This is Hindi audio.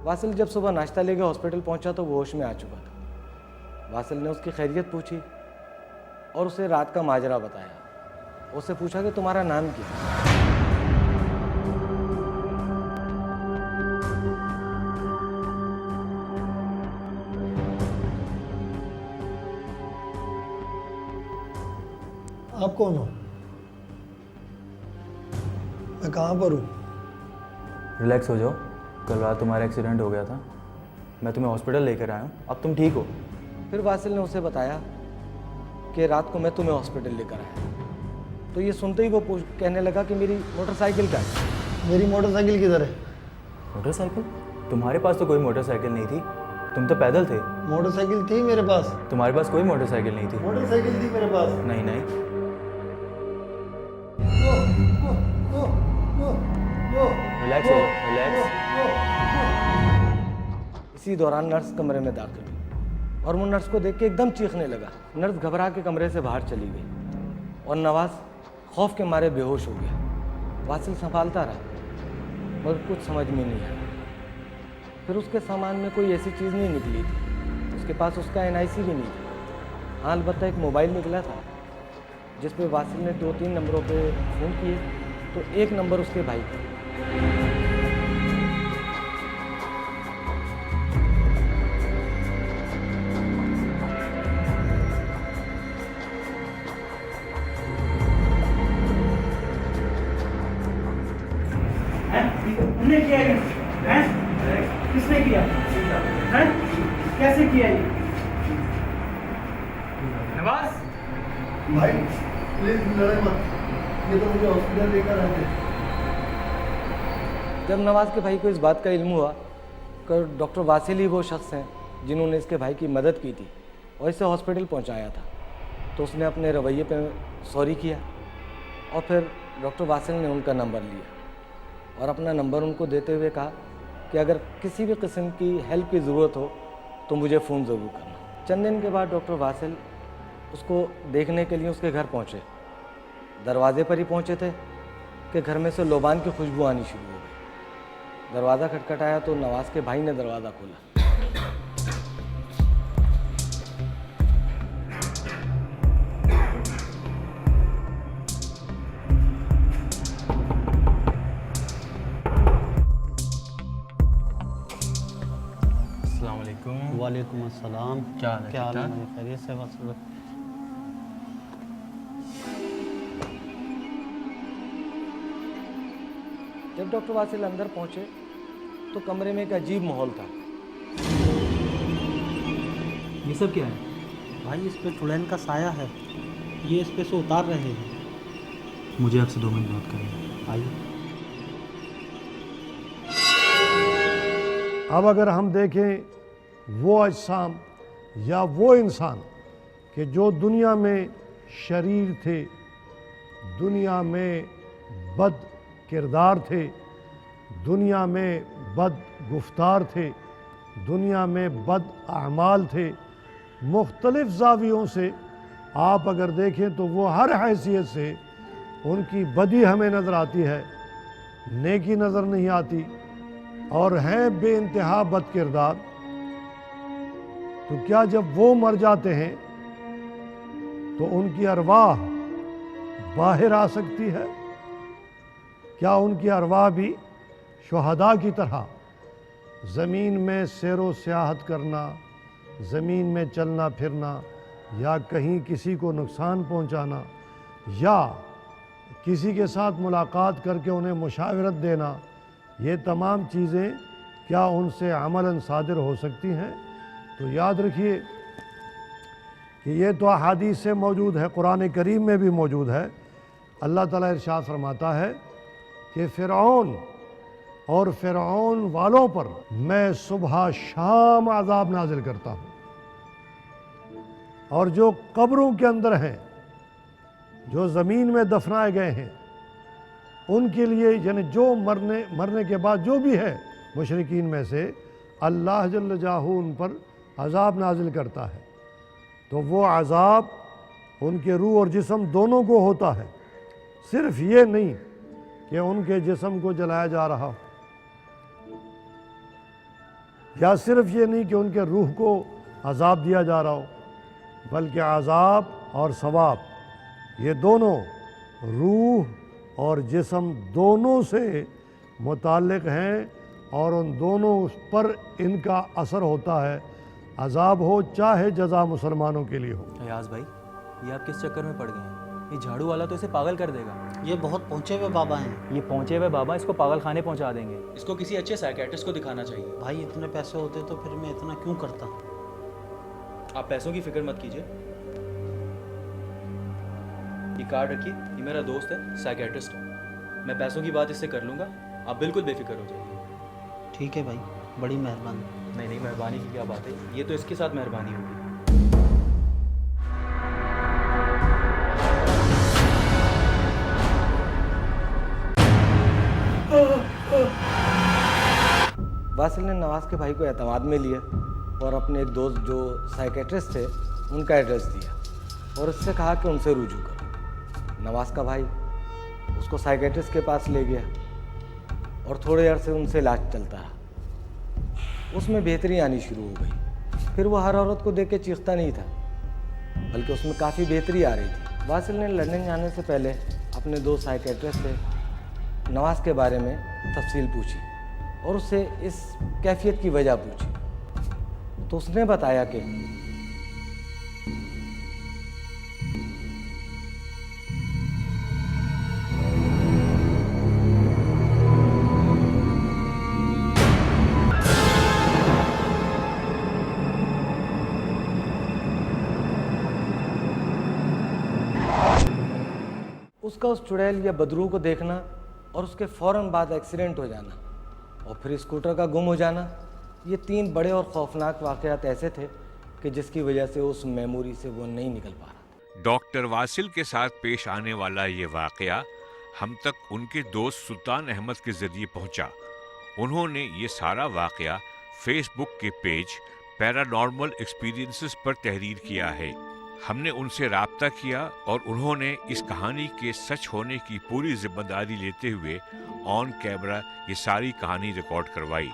वासिल जब सुबह नाश्ता लेके हॉस्पिटल पहुंचा तो वो होश में आ चुका था। वासिल ने उसकी खैरियत पूछी और उसे रात का माजरा बताया। उससे पूछा कि तुम्हारा नाम क्या है? आप कौन हो? मैं कहाँ पर हूँ? रिलैक्स हो जाओ। कल रात तुम्हारा एक्सीडेंट हो गया था, मैं तुम्हें हॉस्पिटल लेकर आया हूँ, अब तुम ठीक हो। फिर वासिल ने उसे बताया कि रात को मैं तुम्हें हॉस्पिटल लेकर आया। तो ये सुनते ही वो कहने लगा कि मेरी मोटरसाइकिल का है। मेरी मोटरसाइकिल किधर है? मोटरसाइकिल? तुम्हारे पास तो कोई मोटरसाइकिल नहीं थी, तुम तो पैदल थे। मोटरसाइकिल थी मेरे पास। तुम्हारे पास कोई मोटरसाइकिल नहीं थी। मोटरसाइकिल थी मेरे पास। नहीं नहीं। रिलैक्स हो जाओ, रिलैक्स। इसी दौरान नर्स कमरे में दाखिल हुई और वो नर्स को देख के एकदम चीखने लगा। नर्स घबरा के कमरे से बाहर चली गई और नवाज खौफ के मारे बेहोश हो गया। वासिल संभालता रहा मगर कुछ समझ में नहीं आया। फिर उसके सामान में कोई ऐसी चीज़ नहीं निकली थी, उसके पास उसका NIC भी नहीं था। हाँ, अलबत्ता एक मोबाइल निकला था जिस पे वासिल ने 2-3 नंबरों पे फ़ोन किए तो एक नंबर उसके भाई का। किसने किया ये? हैं? किसने किया? हैं? कैसे किया ये? नवाज? भाई प्लीज लड़े मत, ये तो मुझे हॉस्पिटल लेकर आए थे। जब नवाज के भाई को इस बात का इल्म हुआ कि डॉक्टर वासिल ही वो शख्स हैं जिन्होंने इसके भाई की मदद की थी और इसे हॉस्पिटल पहुंचाया था, तो उसने अपने रवैये पे सॉरी किया और फिर डॉक्टर वासिल ने उनका नंबर लिया और अपना नंबर उनको देते हुए कहा कि अगर किसी भी किस्म की हेल्प की ज़रूरत हो तो मुझे फ़ोन ज़रूर करना। चंद दिन के बाद डॉक्टर वासिल उसको देखने के लिए उसके घर पहुंचे। दरवाजे पर ही पहुंचे थे कि घर में से लोबान की खुशबू आनी शुरू हो गई। दरवाज़ा खटखटाया तो नवाज के भाई ने दरवाज़ा खोला। अस्सलाम वालेकुम। वालेकुम अस्सलाम। क्या हाल है? क्या हाल है? ठीक-ठाक? खैरियत से बस। जब डॉक्टर वासिल अंदर पहुंचे तो कमरे में एक अजीब माहौल था। ये सब क्या है? भाई इस पे चुड़ैल का साया है, ये इस पे से उतार रहे हैं। मुझे आपसे 2 मिनट बात करनी है। आइए। अब अगर हम देखें वो अजसाम या वो इंसान कि जो दुनिया में शरीर थे, दुनिया में बद किरदार थे, दुनिया में बद गुफ्तार थे, दुनिया में बद अमाल थे, मुख्तलिफ़ ज़ावियों से आप अगर देखें तो वो हर हैसियत से उनकी बदी हमें नज़र आती है, नेकी नज़र नहीं आती और है बेइंतहा बद किरदार। तो क्या जब वो मर जाते हैं तो उनकी अरवाह बाहर आ सकती है? क्या उनकी अरवाह भी शुहदा की तरह ज़मीन में सैरो सियाहत करना, ज़मीन में चलना फिरना या कहीं किसी को नुकसान पहुंचाना या किसी के साथ मुलाकात करके उन्हें मुशावरत देना, ये तमाम चीज़ें क्या उनसे अमलन सादिर हो सकती हैं? तो याद रखिए कि ये तो अहादीस से मौजूद है, कुरान करीम में भी मौजूद है। अल्लाह ताला इरशाद फरमाता है कि फ़िरऔन और फ़िरऔन वालों पर मैं सुबह शाम अज़ाब नाजिल करता हूँ, और जो कब्रों के अंदर हैं, जो ज़मीन में दफनाए गए हैं, उनके लिए यानी जो मरने के बाद जो भी है मुशरिकीन में से, अल्लाह जल्ल जाहू उन पर अज़ाब नाजिल करता है। तो वो अज़ाब उनके रूह और जिस्म दोनों को होता है, सिर्फ ये नहीं कि उनके जिस्म को जलाया जा रहा हो। या सिर्फ ये नहीं कि उनके रूह को अजाब दिया जा रहा हो, बल्कि अजाब और सवाब ये दोनों रूह और जिस्म दोनों से मुताल्लिक़ हैं और उन दोनों पर इनका असर होता है। अजाब हो चाहे जज़ा मुसलमानों के लिए हो। अयाज भाई, ये आप किस चक्कर में पड़ गए हैं? ये झाड़ू वाला तो इसे पागल कर देगा। ये बहुत पहुँचे हुए बाबा हैं। ये पहुंचे हुए बाबा इसको पागल खाने पहुंचा देंगे। इसको किसी अच्छे साइकियाट्रिस्ट को दिखाना चाहिए। भाई इतने पैसे होते तो फिर मैं इतना क्यों करता। आप पैसों की फिक्र मत कीजिए, ये कार्ड रखिए, ये मेरा दोस्त है साइकियाट्रिस्ट, मैं पैसों की बात इससे कर लूँगा, आप बिल्कुल बेफिक्र हो जाइए। ठीक है भाई, बड़ी मेहरबानी। नहीं नहीं, मेहरबानी की क्या बात है, ये तो इसके साथ मेहरबानी होगी। वासिल ने नवाज के भाई को एतमाद में लिया और अपने एक दोस्त जो साइकेट्रिस्ट थे उनका एड्रेस दिया और उससे कहा कि उनसे रुजू करो। नवाज का भाई उसको साइकेट्रिस्ट के पास ले गया और थोड़े अरसे उनसे इलाज चलता रहा। उसमें बेहतरी आनी शुरू हो गई। फिर वो हर औरत को देख के चीखता नहीं था, बल्कि उसमें काफ़ी बेहतरी आ रही थी। वासिल ने लंदन जाने से पहले अपने दोस्त साइकेट्रिस्ट से नवाज के बारे में तफसील पूछी और उससे इस कैफियत की वजह पूछी, तो उसने बताया कि उसका उस चुड़ैल या बदरू को देखना और उसके फ़ौरन बाद एक्सीडेंट हो जाना और फिर स्कूटर का गुम हो जाना, ये 3 बड़े और खौफनाक वाक़यात ऐसे थे कि जिसकी वजह से उस मेमोरी से वो नहीं निकल पा रहा था। डॉक्टर वासिल के साथ पेश आने वाला ये वाक़या हम तक उनके दोस्त सुल्तान अहमद के ज़रिए पहुंचा। उन्होंने ये सारा वाक़या फेसबुक के पेज पैरानॉर्मल एक्सपीरियंसेस पर तहरीर किया है। हमने उनसे राब्ता किया और उन्होंने इस कहानी के सच होने की पूरी जिम्मेदारी लेते हुए ऑन कैमरा ये सारी कहानी रिकॉर्ड करवाई।